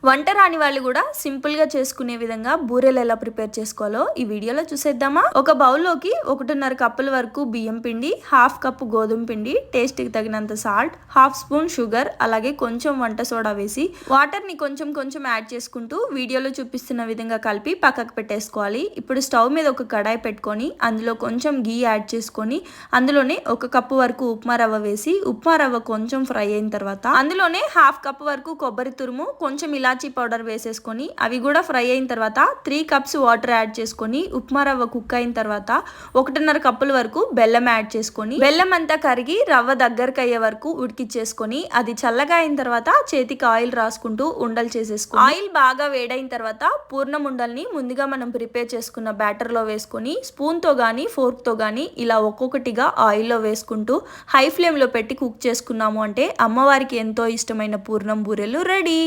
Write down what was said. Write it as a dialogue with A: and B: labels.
A: వంట రాని వాళ్ళు కూడా సింపుల్ గా చేసుకునే విధంగా బూరెలు ఎలా ప్రిపేర్ చేసుకోవాలో ఈ వీడియోలో చూసేద్దామా. ఒక బౌల్లోకి 1.5 కప్పుల వరకు బియ్యం పిండి, హాఫ్ కప్పు గోధుమ పిండి, టేస్ట్ కి తగినంత సాల్ట్, హాఫ్ స్పూన్ షుగర్, అలాగే కొంచెం వంట సోడా వేసి వాటర్ ని కొంచెం కొంచెం యాడ్ చేసుకుంటూ వీడియోలో చూపిస్తున్న విధంగా కలిపి పక్కకు పెట్టేసుకోవాలి. ఇప్పుడు స్టవ్ మీద ఒక కడాయి పెట్టుకొని అందులో కొంచెం గీ యాడ్ చేసుకొని అందులోనే 1 కప్పు వరకు ఉప్మా రవ్వ వేసి ఉప్మా రవ్వ కొంచెం ఫ్రై అయిన తర్వాత అందులోనే హాఫ్ కప్పు వరకు కొబ్బరి తురుము, కొంచెం ఇలాచీ పౌడర్ వేసేసుకొని అవి కూడా ఫ్రై అయిన తర్వాత 3 కప్స్ వాటర్ యాడ్ చేసుకొని ఉప్మా రవ్వ కుక్ అయిన తర్వాత 1.5 కప్పుల వరకు బెల్లం యాడ్ చేసుకొని బెల్లం అంతా కరిగి రవ్వ దగ్గరకు అయ్యే వరకు ఉడికిచ్చేసుకొని అది చల్లగా అయిన తర్వాత చేతికి ఆయిల్ రాసుకుంటూ ఉండలు చేసేసుకొని ఆయిల్ బాగా వేడైన తర్వాత పూర్ణం ఉండల్ని ముందుగా మనం ప్రిపేర్ చేసుకున్న బ్యాటర్ లో వేసుకొని స్పూన్ తో గానీ ఫోర్క్ తో గానీ ఇలా ఒక్కొక్కటిగా ఆయిల్లో వేసుకుంటూ హై ఫ్లేమ్ లో పెట్టి కుక్ చేసుకున్నాము అంటే అమ్మవారికి ఎంతో ఇష్టమైన పూర్ణం బూరెలు రెడీ.